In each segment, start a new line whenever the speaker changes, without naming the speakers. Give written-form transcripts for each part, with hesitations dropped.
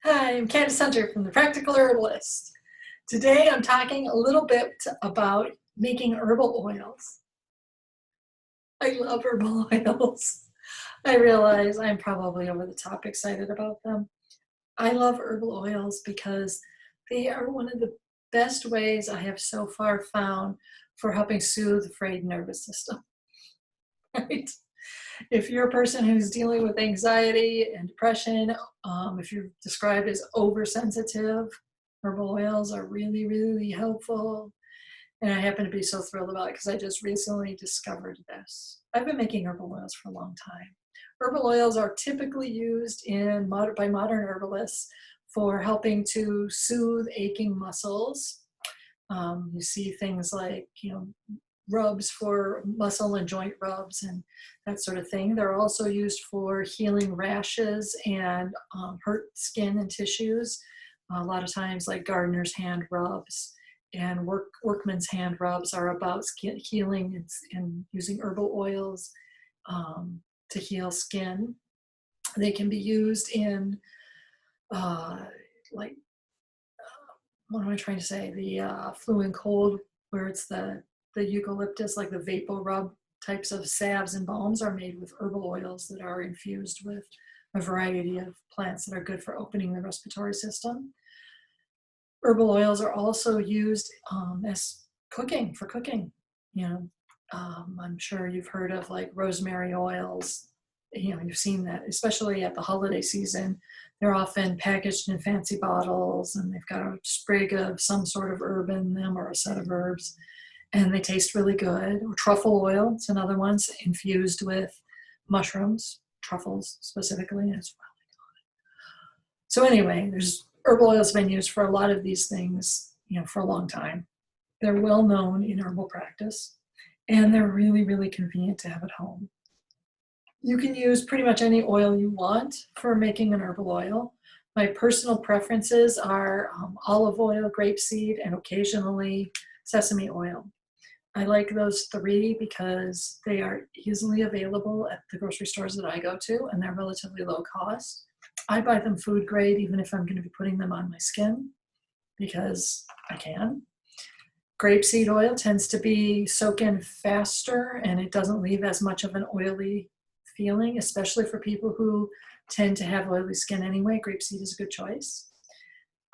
Hi, I'm Candace Hunter from the Practical Herbalist. Today I'm talking a little bit about making herbal oils. I love herbal oils. I realize I'm probably over the top excited about them. I love herbal oils because they are one of the best ways I have so far found for helping soothe the frayed nervous system. Right? If you're a person who's dealing with anxiety and depression, if you're described as oversensitive, herbal oils are really, really helpful. And I happen to be so thrilled about it because I just recently discovered this. I've been making herbal oils for a long time. Herbal oils are typically used by modern herbalists for helping to soothe aching muscles. You see things like, rubs for muscle and joint rubs and that sort of thing. They're also used for healing rashes and hurt skin and tissues. A lot of times, like gardener's hand rubs and workman's hand rubs are about skin healing and using herbal oils to heal skin. They can be used in uh, like what am I trying to say? The flu and cold, where it's the eucalyptus, like the vapor rub types of salves and balms, are made with herbal oils that are infused with a variety of plants that are good for opening the respiratory system. Herbal oils are also used as cooking. You know, I'm sure you've heard of like rosemary oils. You've seen that, especially at the holiday season. They're often packaged in fancy bottles, and they've got a sprig of some sort of herb in them or a set of herbs, and they taste really good. Or truffle oil, it's another one, infused with mushrooms, truffles specifically, as well. So anyway, there's herbal oils have been used for a lot of these things, for a long time. They're well known in herbal practice, and they're really, really convenient to have at home. You can use pretty much any oil you want for making an herbal oil. My personal preferences are olive oil, grapeseed, and occasionally sesame oil. I like those three because they are easily available at the grocery stores that I go to, and they're relatively low cost. I buy them food grade, even if I'm going to be putting them on my skin, because I can. Grapeseed oil tends to be soak in faster, and it doesn't leave as much of an oily feeling, especially for people who tend to have oily skin anyway. Grapeseed is a good choice.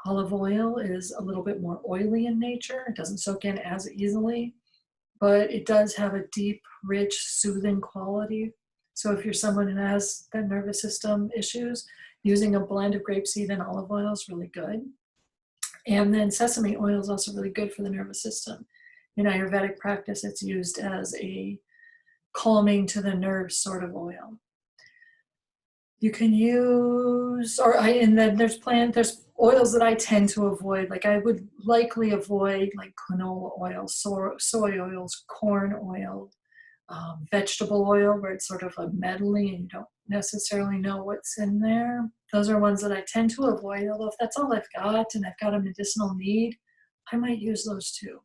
Olive oil is a little bit more oily in nature. It doesn't soak in as easily, but it does have a deep, rich, soothing quality. So if you're someone who has that nervous system issues, using a blend of grapeseed and olive oil is really good. And then sesame oil is also really good for the nervous system. In Ayurvedic practice, it's used as a calming to the nerves sort of oil. You can use, and then there's oils that I tend to avoid. Like I would likely avoid like canola oil, soy oils, corn oil, vegetable oil, where it's sort of a medley and you don't necessarily know what's in there. Those are ones that I tend to avoid, although if that's all I've got and I've got a medicinal need, I might use those too.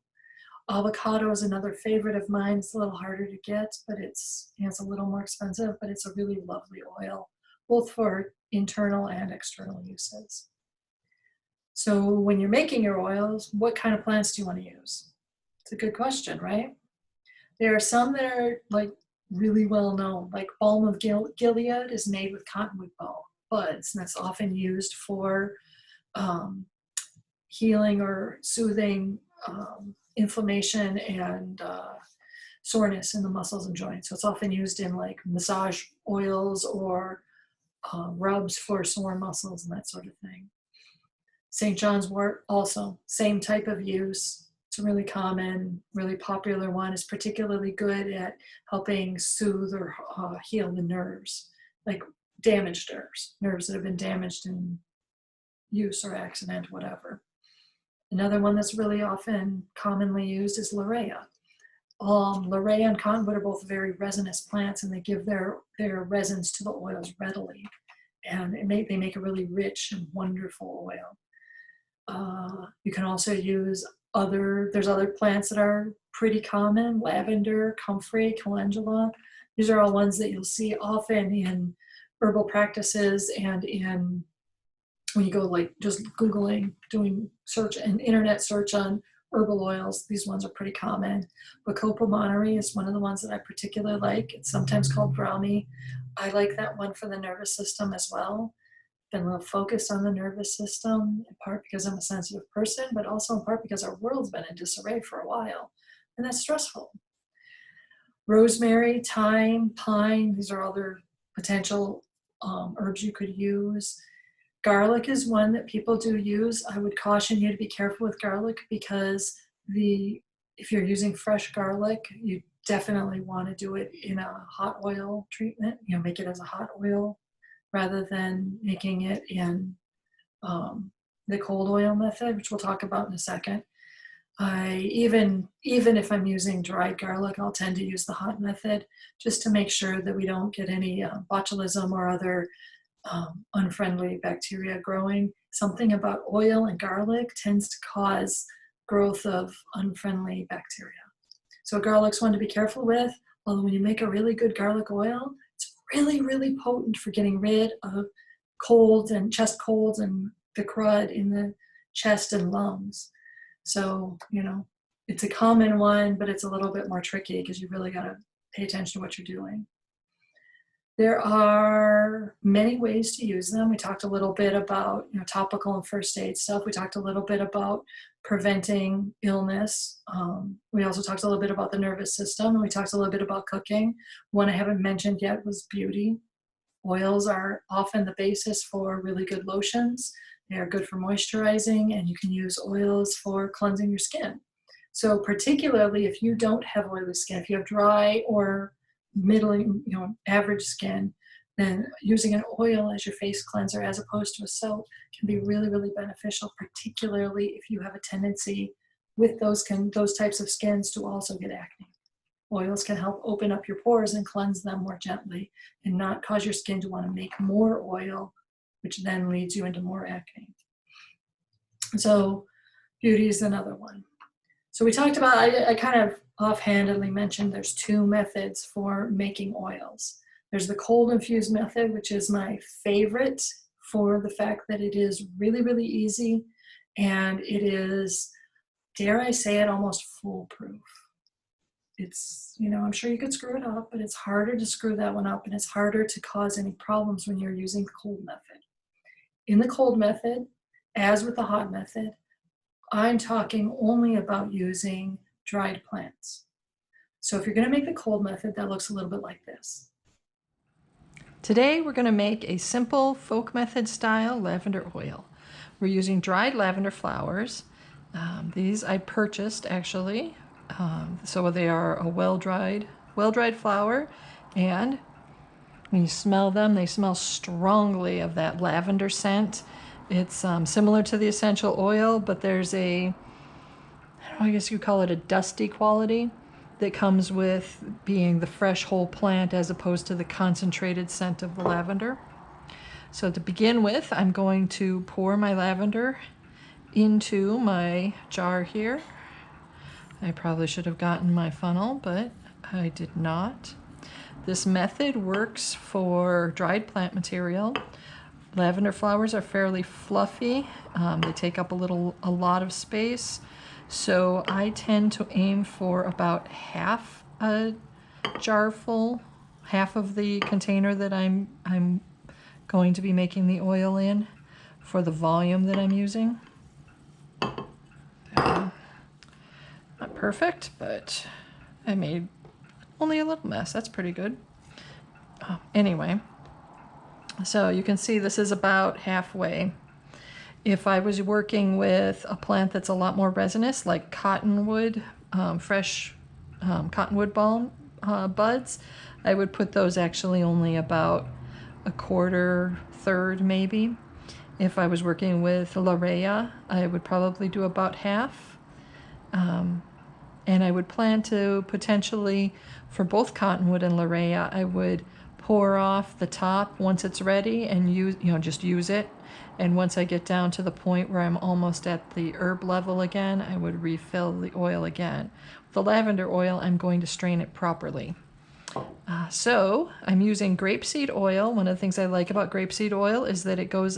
Avocado is another favorite of mine. It's a little harder to get, but it's a little more expensive, but it's a really lovely oil, both for internal and external uses. So when you're making your oils, what kind of plants do you want to use? It's a good question, right? There are some that are like really well known, like balm of Gilead is made with cottonwood buds, and that's often used for healing or soothing inflammation and soreness in the muscles and joints. So it's often used in like massage oils or rubs for sore muscles and that sort of thing. St. John's wort, also same type of use. It's a really common, really popular one. It's particularly good at helping soothe or heal the nerves, like damaged nerves that have been damaged in use or accident, whatever. Another one that's really often commonly used is Larea. Larea and cottonwood are both very resinous plants, and they give their resins to the oils readily. And they make a really rich and wonderful oil. You can also use there's other plants that are pretty common: lavender, comfrey, calendula. These are all ones that you'll see often in herbal practices and in when you go like just Googling, doing search and internet search on herbal oils, these ones are pretty common. Bacopa monterey is one of the ones that I particularly like. It's sometimes called brownie. I like that one for the nervous system as well. Been a little focused on the nervous system, in part because I'm a sensitive person, but also in part because our world's been in disarray for a while, and that's stressful. Rosemary, thyme, pine, these are other potential herbs you could use. Garlic is one that people do use. I would caution you to be careful with garlic because if you're using fresh garlic, you definitely want to do it in a hot oil treatment. Make it as a hot oil rather than making it in the cold oil method, which we'll talk about in a second. Even if I'm using dried garlic, I'll tend to use the hot method just to make sure that we don't get any botulism or other unfriendly bacteria growing. Something about oil and garlic tends to cause growth of unfriendly bacteria. So garlic's one to be careful with, although when you make a really good garlic oil, it's really, really potent for getting rid of colds and chest colds and the crud in the chest and lungs. So, it's a common one, but it's a little bit more tricky because you really got to pay attention to what you're doing. There are many ways to use them. We talked a little bit about topical and first aid stuff. We talked a little bit about preventing illness. We also talked a little bit about the nervous system, and we talked a little bit about cooking. One I haven't mentioned yet was beauty. Oils are often the basis for really good lotions. They are good for moisturizing, and you can use oils for cleansing your skin. So particularly if you don't have oily skin, if you have dry or middling, average skin, then using an oil as your face cleanser as opposed to a soap can be really, really beneficial, particularly if you have a tendency with those types of skins to also get acne. Oils can help open up your pores and cleanse them more gently and not cause your skin to want to make more oil, which then leads you into more acne. So beauty is another one. So we talked about, I kind of offhandedly mentioned there's two methods for making oils. There's the cold infused method, which is my favorite for the fact that it is really, really easy and it is, dare I say it, almost foolproof. It's, I'm sure you could screw it up, but it's harder to screw that one up and it's harder to cause any problems when you're using the cold method. In the cold method, as with the hot method, I'm talking only about using dried plants. So if you're going to make the cold method, that looks a little bit like this.
Today we're going to make a simple folk method style lavender oil. We're using dried lavender flowers. These I purchased actually. So they are a well-dried flower, and when you smell them, they smell strongly of that lavender scent. It's similar to the essential oil, but there's I guess you call it a dusty quality that comes with being the fresh whole plant as opposed to the concentrated scent of the lavender. So to begin with, I'm going to pour my lavender into my jar here. I probably should have gotten my funnel, but I did not. This method works for dried plant material. Lavender flowers are fairly fluffy. They take up a lot of space. So I tend to aim for about half a jar full, half of the container that I'm going to be making the oil in for the volume that I'm using. Not perfect, but I made only a little mess. That's pretty good. Anyway, so you can see this is about halfway. If I was working with a plant that's a lot more resinous, like cottonwood, fresh cottonwood balm buds, I would put those actually only about a quarter, third maybe. If I was working with Larea, I would probably do about half. And I would plan to potentially, for both cottonwood and Larea, I would pour off the top once it's ready and just use it. And once I get down to the point where I'm almost at the herb level again, I would refill the oil again. With the lavender oil, I'm going to strain it properly. So I'm using grapeseed oil. One of the things I like about grapeseed oil is that it goes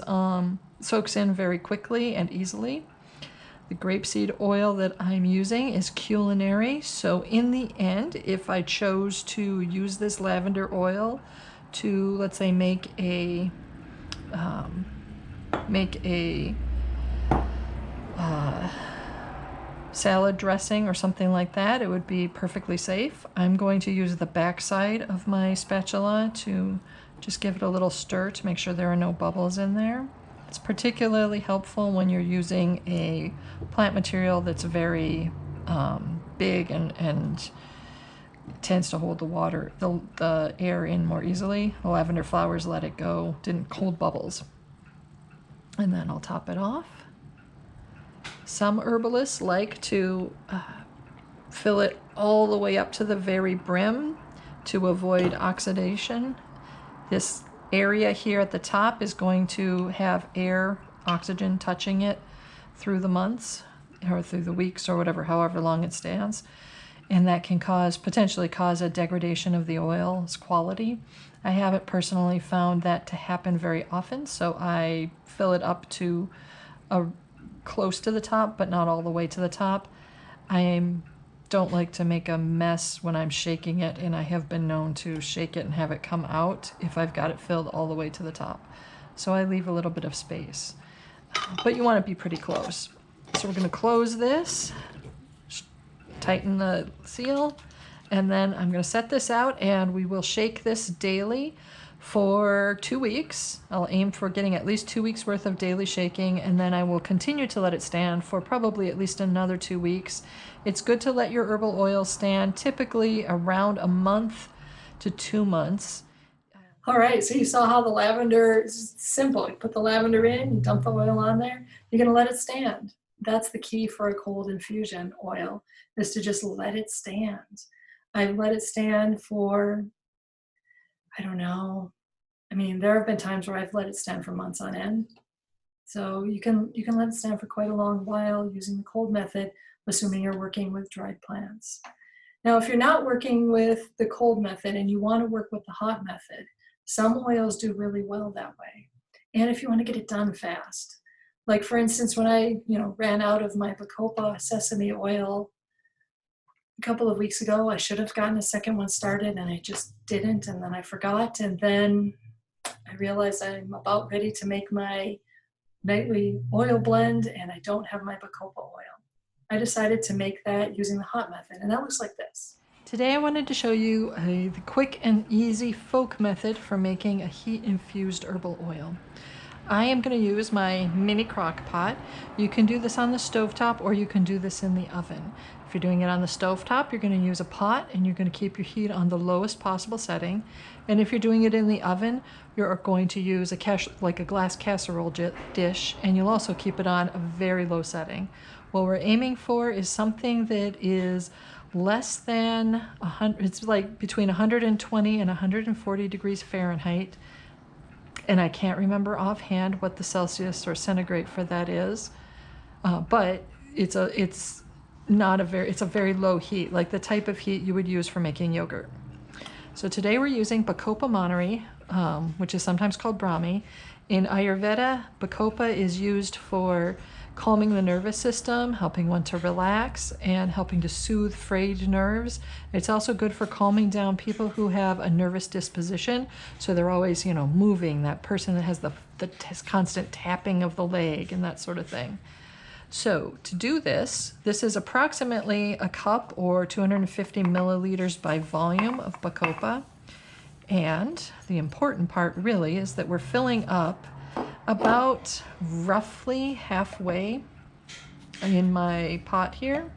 soaks in very quickly and easily. The grapeseed oil that I'm using is culinary. So in the end, if I chose to use this lavender oil to, let's say, make a salad dressing or something like that, it would be perfectly safe. I'm going to use the back side of my spatula to just give it a little stir to make sure there are no bubbles in there. It's particularly helpful when you're using a plant material that's very big and tends to hold the water, the air in more easily. The lavender flowers let it go, didn't hold bubbles. And then I'll top it off. Some herbalists like to fill it all the way up to the very brim to avoid oxidation. This area here at the top is going to have air, oxygen touching it through the months or through the weeks or whatever, however long it stands. And that can potentially cause a degradation of the oil's quality. I haven't personally found that to happen very often, so I fill it up to close to the top, but not all the way to the top. Don't like to make a mess when I'm shaking it, and I have been known to shake it and have it come out if I've got it filled all the way to the top. So I leave a little bit of space, but you want to be pretty close. So we're going to close this, tighten the seal, and then I'm going to set this out, and we will shake this daily for 2 weeks. I'll aim for getting at least 2 weeks worth of daily shaking, and then I will continue to let it stand for probably at least another 2 weeks. It's good to let your herbal oil stand typically around a month to 2 months.
All right, so you saw how the lavender is simple. You put the lavender in, you dump the oil on there, you're gonna let it stand. That's the key for a cold infusion oil, is to just let it stand. I let it stand for, I don't know. I mean, there have been times where I've let it stand for months on end. So you can let it stand for quite a long while using the cold method, assuming you're working with dried plants. Now, if you're not working with the cold method and you want to work with the hot method, some oils do really well that way. And if you want to get it done fast, like for instance, when I ran out of my Bacopa sesame oil a couple of weeks ago, I should have gotten a second one started and I just didn't, and then I forgot, and then I realized I'm about ready to make my nightly oil blend and I don't have my Bacopa oil. I decided to make that using the hot method, and that looks like this.
Today I wanted to show you the quick and easy folk method for making a heat-infused herbal oil. I am going to use my mini crock pot. You can do this on the stovetop or you can do this in the oven. If you're doing it on the stovetop, you're going to use a pot and you're going to keep your heat on the lowest possible setting. And if you're doing it in the oven, you're going to use like a glass casserole dish, and you'll also keep it on a very low setting. What we're aiming for is something that is less than 100, it's like between 120 and 140 degrees Fahrenheit. And I can't remember offhand what the Celsius or centigrade for that is, but it's a very low heat, like the type of heat you would use for making yogurt. So today we're using Bacopa monterey, which is sometimes called Brahmi. In Ayurveda, Bacopa is used for calming the nervous system, helping one to relax, and helping to soothe frayed nerves. It's also good for calming down people who have a nervous disposition, so they're always, moving, that person that has the constant tapping of the leg and that sort of thing. So to do this is approximately a cup or 250 milliliters by volume of Bacopa. And the important part really is that we're filling up about roughly halfway in my pot here.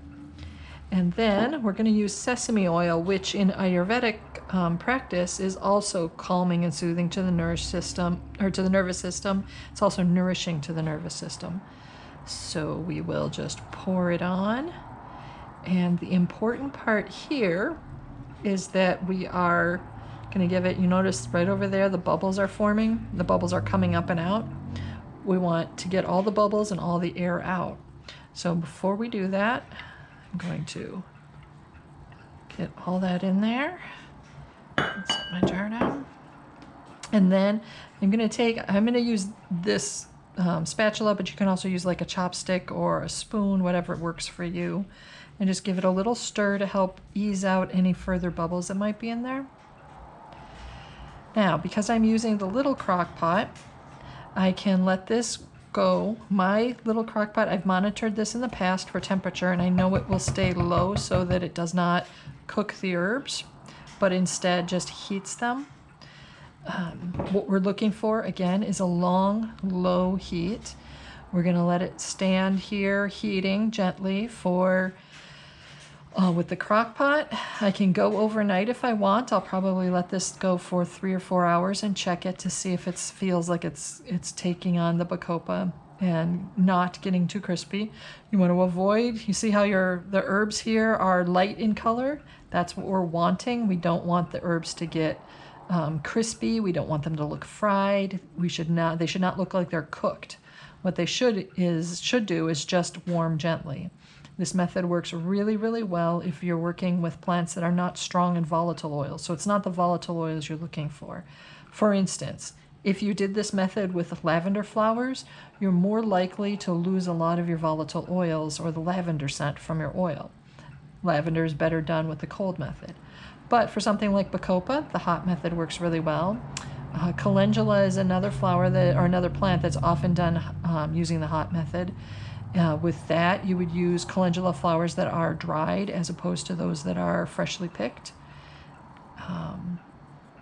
And then we're going to use sesame oil, which in Ayurvedic practice is also calming and soothing to the nervous system. It's also nourishing to the nervous system. So we will just pour it on. And the important part here is that we are going to give it, you notice right over there, the bubbles are forming. The bubbles are coming up and out. We want to get all the bubbles and all the air out. So before we do that, I'm going to get all that in there. Set my jar down. And then I'm going to use this spatula, but you can also use like a chopstick or a spoon, whatever works for you. And just give it a little stir to help ease out any further bubbles that might be in there. Now, because I'm using the little crock pot, I can let this go. My little crock pot, I've monitored this in the past for temperature, and I know it will stay low so that it does not cook the herbs, but instead just heats them. What we're looking for, again, is a long, low heat. We're going to let it stand here heating gently for, with the crock pot. I can go overnight if I want. I'll probably let this go for 3 or 4 hours and check it to see if it feels like it's taking on the bacopa and not getting too crispy. You want to avoid, you see how the herbs here are light in color? That's what we're wanting. We don't want the herbs to get crispy. We don't want them to look fried. They should not look like they're cooked. What they should do is just warm gently. This method works really, really well if you're working with plants that are not strong in volatile oils. So it's not the volatile oils you're looking for. For instance, if you did this method with lavender flowers, you're more likely to lose a lot of your volatile oils or the lavender scent from your oil. Lavender is better done with the cold method. But for something like bacopa, the hot method works really well. Calendula is another another plant that's often done using the hot method. With that, you would use calendula flowers that are dried as opposed to those that are freshly picked.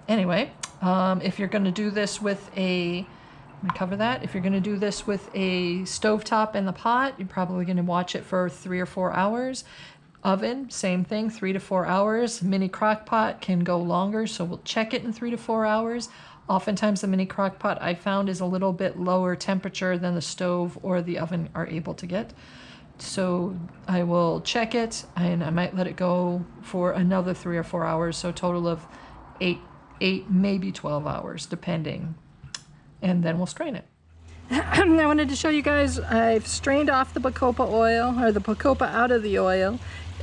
Anyway, if you're going to do this with let me cover that. If you're going to do this with a stovetop in the pot, you're probably going to watch it for 3 or 4 hours. Oven, same thing, 3 to 4 hours. Mini crock pot can go longer, so we'll check it in 3 to 4 hours. Oftentimes the mini crock pot I found is a little bit lower temperature than the stove or the oven are able to get. So I will check it and I might let it go for another 3 or 4 hours, so a total of 8, maybe 12 hours, depending. And then we'll strain it. I wanted to show you guys, I've strained off the bacopa oil, or the bacopa out of the oil,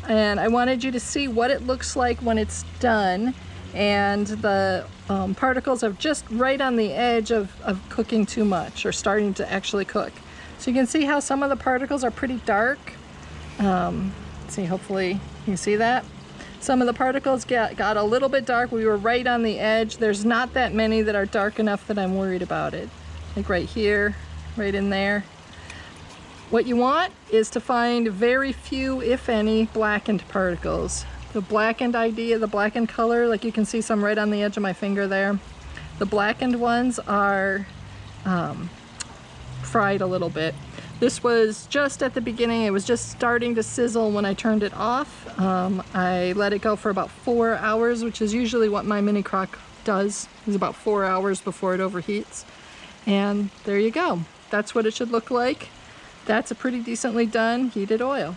and I wanted you to see what it looks like when it's done. And the particles are just right on the edge of cooking too much, or starting to actually cook. So you can see how some of the particles are pretty dark. See, hopefully you can see that. Some of the particles got a little bit dark. We were right on the edge. There's not that many that are dark enough that I'm worried about it. Like right here, right in there. What you want is to find very few, if any, blackened particles. The blackened the blackened color, like you can see some right on the edge of my finger there. The blackened ones are fried a little bit. This was just at the beginning. It was just starting to sizzle when I turned it off. I let it go for about 4 hours, which is usually what my mini crock does, is about 4 hours before it overheats. And there you go. That's what it should look like. That's a pretty decently done heated oil.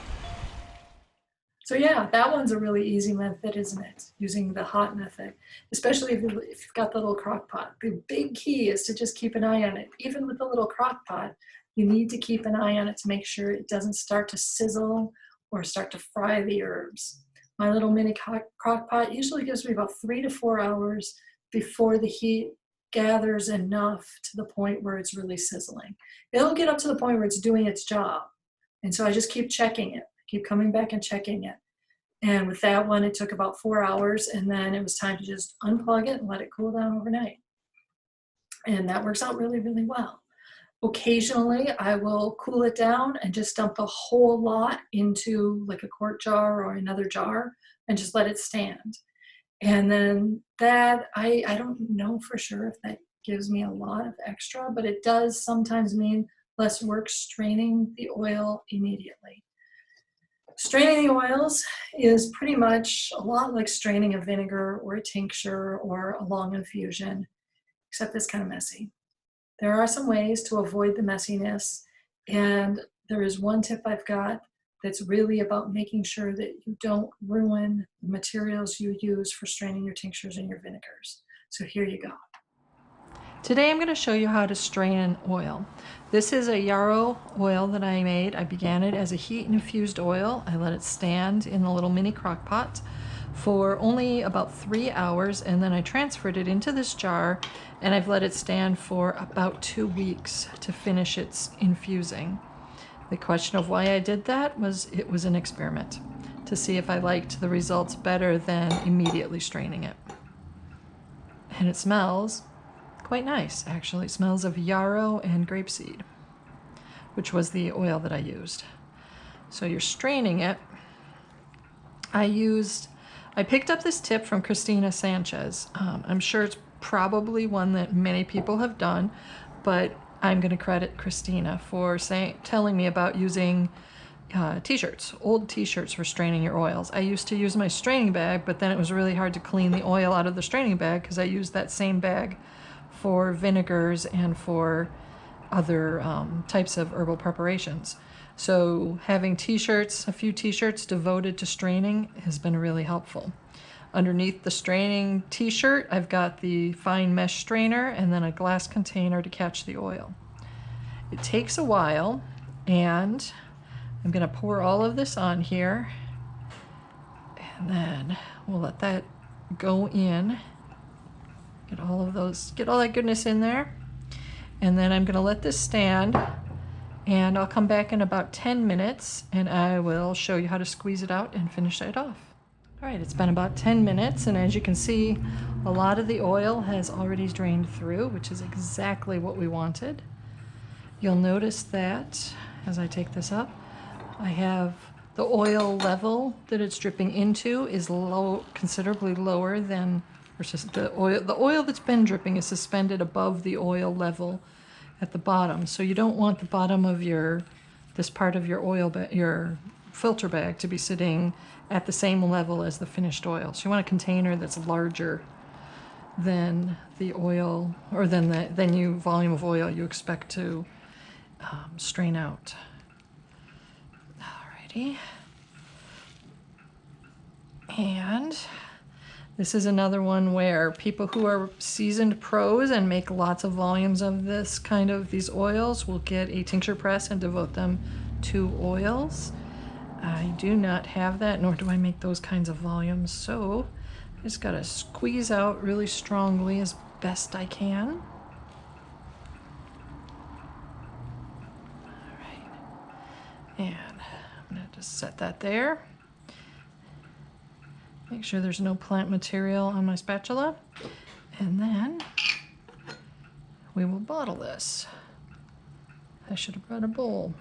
So yeah, that one's a really easy method, isn't it? Using the hot method, especially if you've got the little crock pot. The big key is to just keep an eye on it. Even with the little crock pot, you need to keep an eye on it to make sure it doesn't start to sizzle or start to fry the herbs. My little mini crock pot usually gives me about 3 to 4 hours before the heat gathers enough to the point where it's really sizzling. It'll get up to the point where it's doing its job. And so I just keep checking it, keep coming back and checking it. And with that one, it took about 4 hours, and then it was time to just unplug it and let it cool down overnight. And that works out really, really well. Occasionally, I will cool it down and just dump the whole lot into like a quart jar or another jar and just let it stand. And then that, I don't know for sure if that gives me a lot of extra, but it does sometimes mean less work straining the oil immediately. Straining the oils is pretty much a lot like straining a vinegar or a tincture or a long infusion, except it's kind of messy. There are some ways to avoid the messiness, and there is one tip I've got that's really about making sure that you don't ruin the materials you use for straining your tinctures and your vinegars. So here you go.
Today I'm going to show you how to strain an oil. This is a yarrow oil that I made. I began it as a heat infused oil. I let it stand in the little mini crock pot for only about 3 hours, and then I transferred it into this jar, and I've let it stand for about 2 weeks to finish its infusing. The question of why I did that was it was an experiment to see if I liked the results better than immediately straining it. And it smells quite nice, actually. It smells of yarrow and grapeseed, which was the oil that I used. So you're straining it. I picked up this tip from Christina Sanchez. I'm sure it's probably one that many people have done, but I'm going to credit Christina for telling me about using t-shirts, old t-shirts for straining your oils. I used to use my straining bag, but then it was really hard to clean the oil out of the straining bag because I used that same bag for vinegars and for other types of herbal preparations. So having t-shirts, a few t-shirts devoted to straining has been really helpful. Underneath the straining t-shirt, I've got the fine mesh strainer and then a glass container to catch the oil. It takes a while, and I'm going to pour all of this on here, and then we'll let that go in. Get all that goodness in there. And then I'm going to let this stand, and I'll come back in about 10 minutes and I will show you how to squeeze it out and finish it off. All right, it's been about 10 minutes, and as you can see, a lot of the oil has already drained through, which is exactly what we wanted. You'll notice that as I take this up, I have the oil level that it's dripping into is considerably lower than versus the oil. The oil that's been dripping is suspended above the oil level at the bottom. So you don't want the bottom of this part of your filter bag to be sitting at the same level as the finished oil. So you want a container that's larger than the oil, or than the volume of oil you expect to strain out. Alrighty. And this is another one where people who are seasoned pros and make lots of volumes of these oils will get a tincture press and devote them to oils. I do not have that, nor do I make those kinds of volumes, so I just gotta squeeze out really strongly as best I can. All right, and I'm gonna just set that there. Make sure there's no plant material on my spatula, and then we will bottle this. I should have brought a bowl.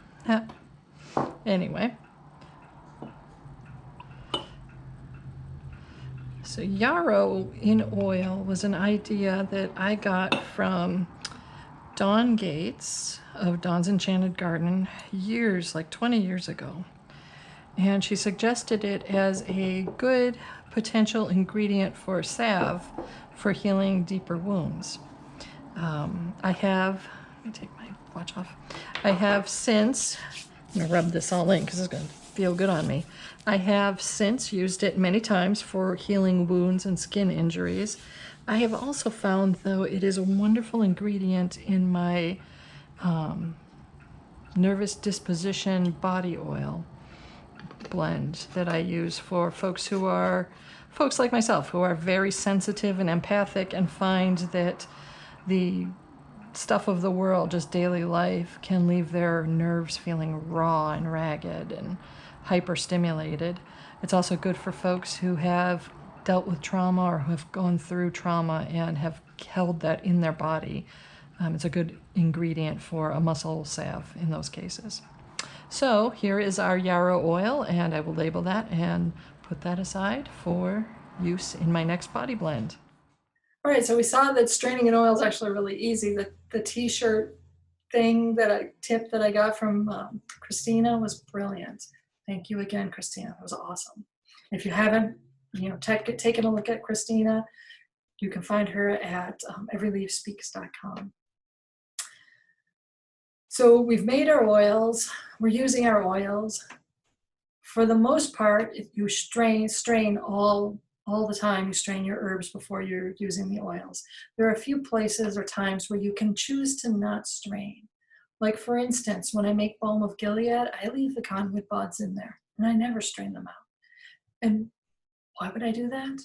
Anyway. So yarrow in oil was an idea that I got from Dawn Gates of Dawn's Enchanted Garden like 20 years ago. And she suggested it as a good potential ingredient for salve for healing deeper wounds. Let me take my watch off. I have since, I'm gonna rub this all in because it's gonna feel good on me. I have since used it many times for healing wounds and skin injuries. I have also found, though, it is a wonderful ingredient in my nervous disposition body oil blend that I use for folks like myself, who are very sensitive and empathic and find that the stuff of the world, just daily life, can leave their nerves feeling raw and ragged and hyperstimulated. It's also good for folks who have dealt with trauma or who have gone through trauma and have held that in their body. It's a good ingredient for a muscle salve in those cases. So here is our yarrow oil, and I will label that and put that aside for use in my next body blend.
All right, so we saw that straining an oil is actually really easy. The t-shirt tip that I got from Christina was brilliant. Thank you again, Christina. That was awesome. If you haven't, taken a look at Christina, you can find her at everyleafspeaks.com. So we've made our oils. We're using our oils. For the most part, if you strain all the time, you strain your herbs before you're using the oils. There are a few places or times where you can choose to not strain. Like, for instance, when I make balm of Gilead, I leave the conwood buds in there and I never strain them out. And Why would I do that?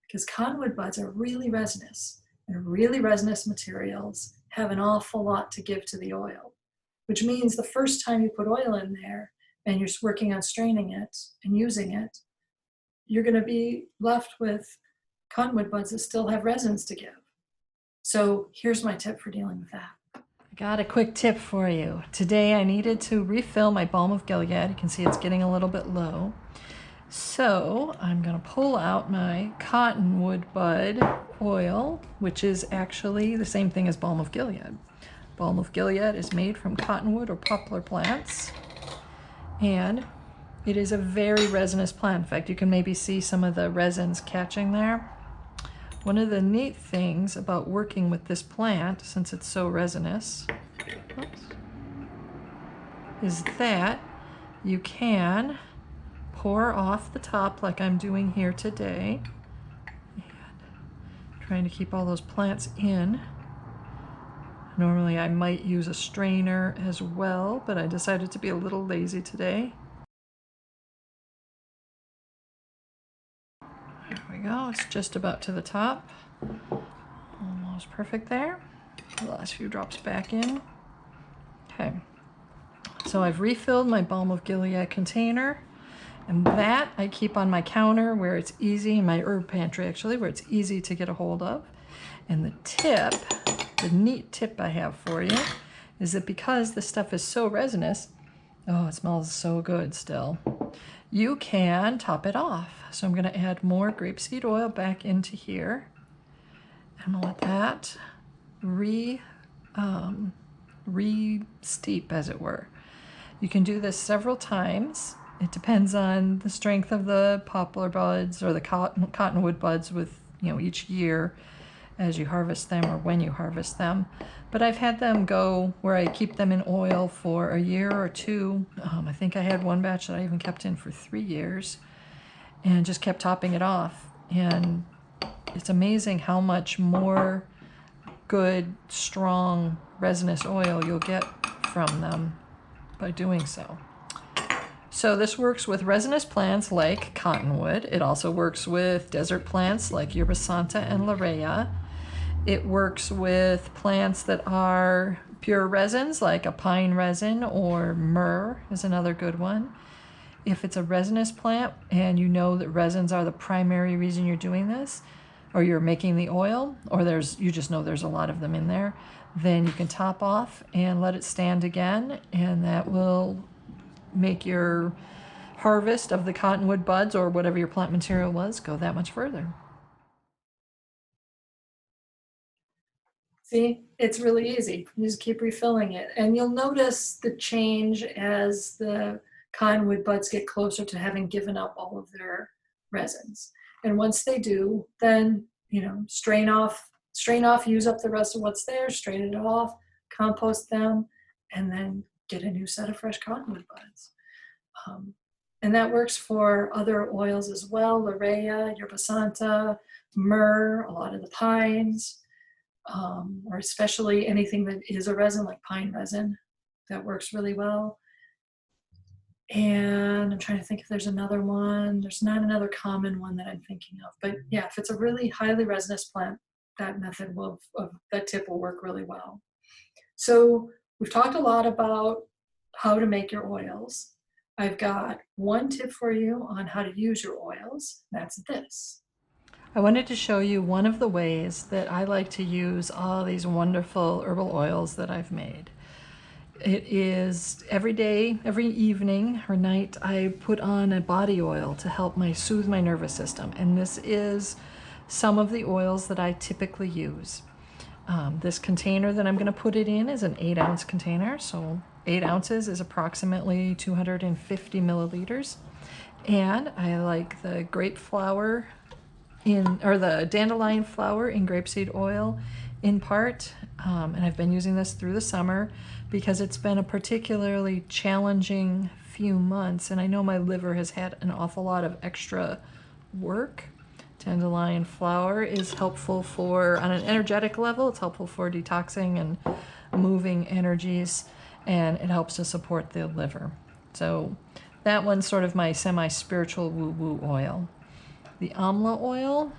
Because cottonwood buds are really resinous, and really resinous materials have an awful lot to give to the oil, which means the first time you put oil in there and you're working on straining it and using it, you're going to be left with cottonwood buds that still have resins to give. So here's my tip for dealing with that.
I got a quick tip for you. Today I needed to refill my balm of Gilead. You can see it's getting a little bit low. So I'm going to pull out my cottonwood bud oil, which is actually the same thing as balm of Gilead. Balm of Gilead is made from cottonwood or poplar plants, and it is a very resinous plant. In fact, you can maybe see some of the resins catching there. One of the neat things about working with this plant, since it's so resinous, is that you can pour off the top like I'm doing here today, and trying to keep all those plants in. Normally I might use a strainer as well, but I decided to be a little lazy today. There we go, it's just about to the top. Almost perfect there. The last few drops back in. Okay, so I've refilled my balm of Gilead container, and that I keep on my counter where it's easy, in my herb pantry actually, where it's easy to get a hold of. And the neat tip I have for you is that because this stuff is so resinous, oh, it smells so good still, you can top it off. So I'm going to add more grapeseed oil back into here. I'm going to let that re-steep, as it were. You can do this several times. It depends on the strength of the poplar buds or the cottonwood buds with, each year as you harvest them or when you harvest them. But I've had them go where I keep them in oil for a year or two. I think I had one batch that I even kept in for 3 years and just kept topping it off. And it's amazing how much more good, strong, resinous oil you'll get from them by doing so. So this works with resinous plants like cottonwood. It also works with desert plants like Yerba Santa and Larea. It works with plants that are pure resins like a pine resin, or myrrh is another good one. If it's a resinous plant and you know that resins are the primary reason you're doing this, or you're making the oil, or you just know there's a lot of them in there, then you can top off and let it stand again, and that will make your harvest of the cottonwood buds or whatever your plant material was go that much further.
See, it's really easy. You just keep refilling it, and you'll notice the change as the cottonwood buds get closer to having given up all of their resins. And once they do, then strain off, use up the rest of what's there, strain it off, compost them, and then get a new set of fresh cottonwood buds. And that works for other oils as well: Larea, Yerba Santa, myrrh, a lot of the pines, or especially anything that is a resin like pine resin. That works really well. And I'm trying to think if there's another one. There's not another common one that I'm thinking of. But yeah, if it's a really highly resinous plant, that method that tip will work really well. So we've talked a lot about how to make your oils. I've got one tip for you on how to use your oils. That's this.
I wanted to show you one of the ways that I like to use all these wonderful herbal oils that I've made. It is every day, every evening or night, I put on a body oil to help soothe my nervous system. And this is some of the oils that I typically use. This container that I'm going to put it in is an 8-ounce container. So 8 ounces is approximately 250 milliliters. And I like the the dandelion flower in grapeseed oil in part. And I've been using this through the summer because it's been a particularly challenging few months, and I know my liver has had an awful lot of extra work. Dandelion flower is helpful on an energetic level, it's helpful for detoxing and moving energies, and it helps to support the liver. So that one's sort of my semi-spiritual woo-woo oil. the amla oil,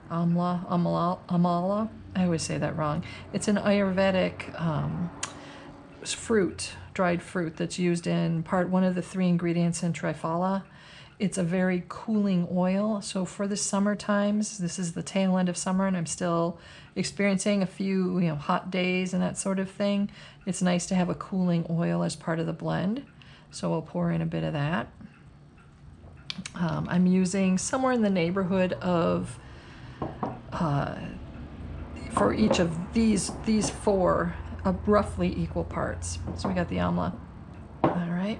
amala. I always say that wrong. It's an Ayurvedic fruit, dried fruit that's used in one of the 3 ingredients in Triphala. It's a very cooling oil. So for the summer times, this is the tail end of summer and I'm still experiencing a few, hot days and that sort of thing. It's nice to have a cooling oil as part of the blend. So I'll pour in a bit of that. I'm using somewhere in the neighborhood of, for each of these 4, roughly equal parts. So we got the amla. All right.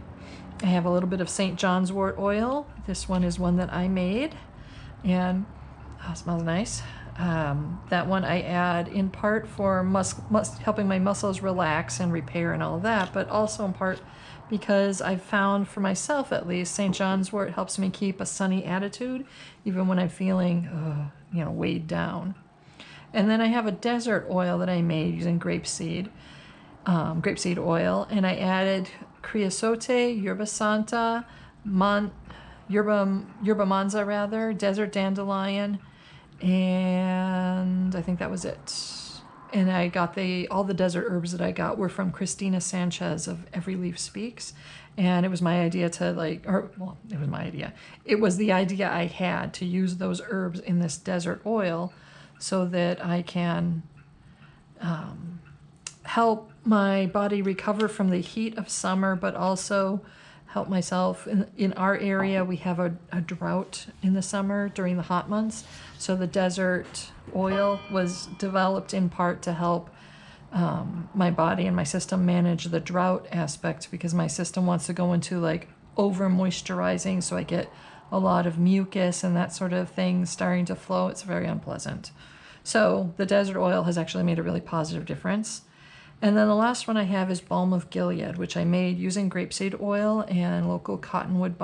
I have a little bit of St. John's wort oil. This one is one that I made, and it smells nice. That one I add in part for helping my muscles relax and repair and all of that, but also in part because I've found for myself at least, St. John's wort helps me keep a sunny attitude even when I'm feeling, weighed down. And then I have a desert oil that I made using grapeseed oil, and I added creosote, yerba santa, yerba manza rather, desert dandelion, and I think that was it. And I got all the desert herbs that I got were from Christina Sanchez of Every Leaf Speaks. And it was my idea to it was the idea I had to use those herbs in this desert oil so that I can help my body recover from the heat of summer, but also help myself. In our area, we have a drought in the summer during the hot months. So the desert oil was developed in part to help my body and my system manage the drought aspect, because my system wants to go into like over moisturizing. So I get a lot of mucus and that sort of thing starting to flow. It's very unpleasant. So the desert oil has actually made a really positive difference. And then the last one I have is Balm of Gilead, which I made using grapeseed oil and local cottonwood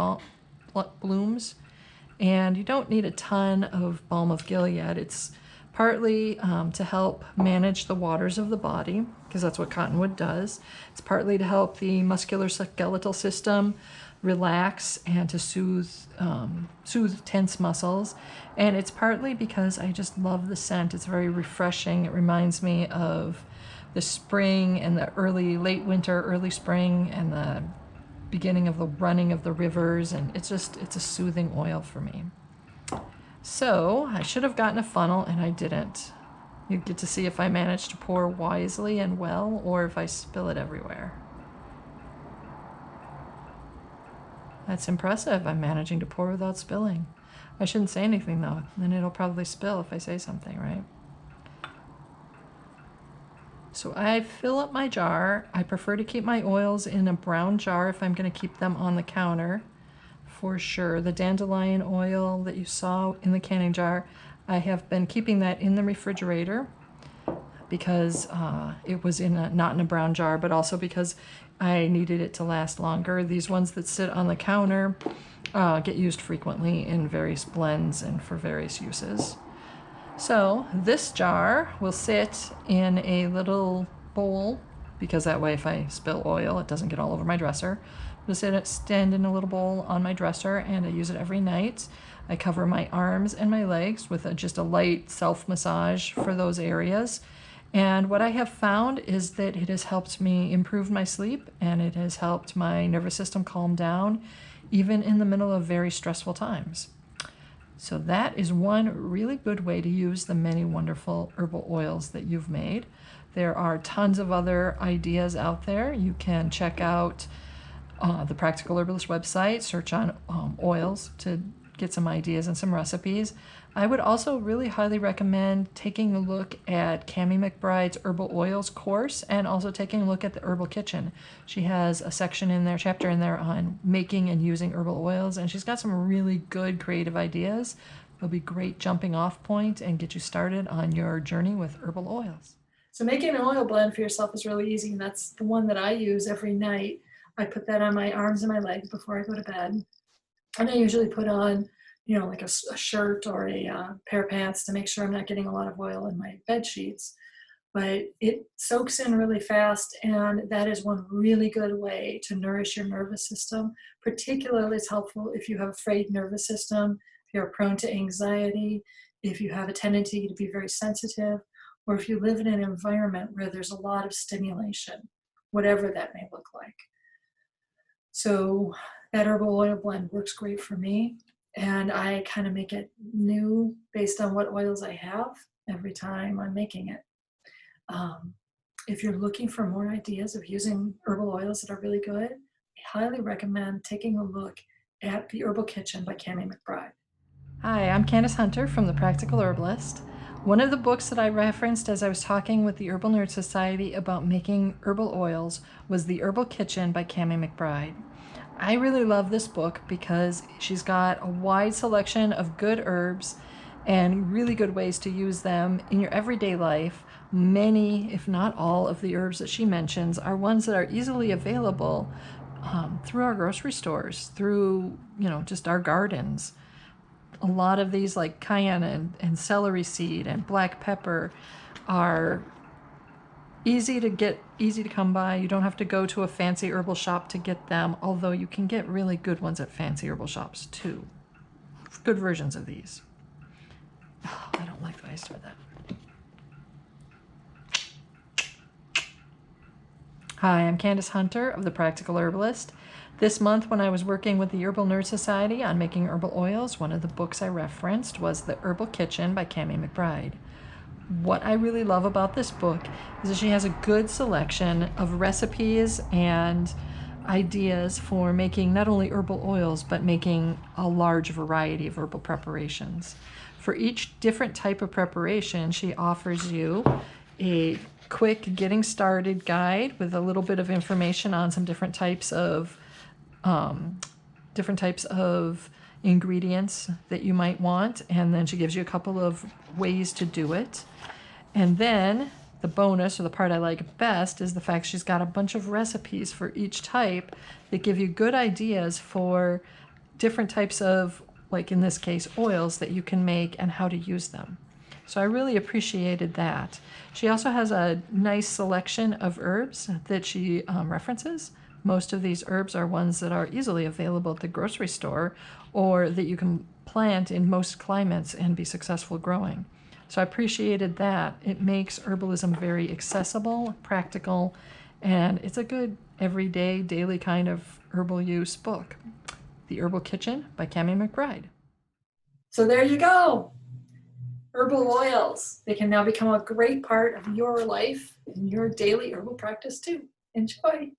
blooms. And you don't need a ton of Balm of Gilead. It's partly to help manage the waters of the body, because that's what cottonwood does. It's partly to help the musculoskeletal system relax and to soothe tense muscles. And it's partly because I just love the scent. It's very refreshing. It reminds me of the spring and the late winter, early spring, and the beginning of the running of the rivers. And it's a soothing oil for me. So I should have gotten a funnel and I didn't. You get to see if I manage to pour wisely and well, or if I spill it everywhere. That's impressive. I'm managing to pour without spilling. I shouldn't say anything though, then it'll probably spill if I say something, right? So I fill up my jar. I prefer to keep my oils in a brown jar if I'm going to keep them on the counter, for sure. The dandelion oil that you saw in the canning jar, I have been keeping that in the refrigerator because it was not in a brown jar, but also because I needed it to last longer. These ones that sit on the counter get used frequently in various blends and for various uses. So this jar will sit in a little bowl, because that way if I spill oil, it doesn't get all over my dresser. It'll stand in a little bowl on my dresser, and I use it every night. I cover my arms and my legs with just a light self-massage for those areas. And what I have found is that it has helped me improve my sleep, and it has helped my nervous system calm down, even in the middle of very stressful times. So that is one really good way to use the many wonderful herbal oils that you've made. There are tons of other ideas out there. You can check out the Practical Herbalist website, search on oils to get some ideas and some recipes. I would also really highly recommend taking a look at Cammie McBride's Herbal Oils course, and also taking a look at the Herbal Kitchen. She has a chapter in there on making and using herbal oils, and she's got some really good creative ideas. It'll be a great jumping off point and get you started on your journey with herbal oils.
So making an oil blend for yourself is really easy, and that's the one that I use every night. I put that on my arms and my legs before I go to bed. And I usually put on, like a shirt or a pair of pants to make sure I'm not getting a lot of oil in my bed sheets. But it soaks in really fast, and that is one really good way to nourish your nervous system. Particularly, it's helpful if you have a frayed nervous system you're prone to anxiety, if you have a tendency to be very sensitive, or if you live in an environment where there's a lot of stimulation, whatever that may look like. So that herbal oil blend works great for me. And I kind of make it new based on what oils I have every time I'm making it. Um, if you're looking for more ideas of using herbal oils that are really good, I highly recommend taking a look at The Herbal Kitchen by Cami McBride.
Hi, I'm Candace Hunter from the Practical Herbalist. One of the books that I referenced as I was talking with the Herbal Nerd Society about making herbal oils was The Herbal Kitchen by Cami McBride. I really love this book because she's got a wide selection of good herbs and really good ways to use them in your everyday life. Many, if not all, of the herbs that she mentions are ones that are easily available through our grocery stores, through, just our gardens. A lot of these, like cayenne and celery seed and black pepper, are easy to get, easy to come by. You don't have to go to a fancy herbal shop to get them, although you can get really good ones at fancy herbal shops too. Good versions of these. Oh, I don't like the way I stir that. Hi, I'm Candace Hunter of the Practical Herbalist. This month, when I was working with the Herbal Nerd Society on making herbal oils, one of the books I referenced was The Herbal Kitchen by Cami McBride. What I really love about this book is that she has a good selection of recipes and ideas for making not only herbal oils, but making a large variety of herbal preparations. For each different type of preparation, she offers you a quick getting started guide with a little bit of information on some different types of ingredients that you might want, and then she gives you a couple of ways to do it. And then the bonus, or the part I like best, is the fact she's got a bunch of recipes for each type that give you good ideas for different types of, like in this case, oils that you can make and how to use them. So I really appreciated that. She also has a nice selection of herbs that she references. Most of these herbs are ones that are easily available at the grocery store or that you can plant in most climates and be successful growing. So I appreciated that. It makes herbalism very accessible, practical, and it's a good everyday, daily kind of herbal use book. The Herbal Kitchen by Cami McBride.
So there you go. Herbal oils. They can now become a great part of your life and your daily herbal practice too. Enjoy.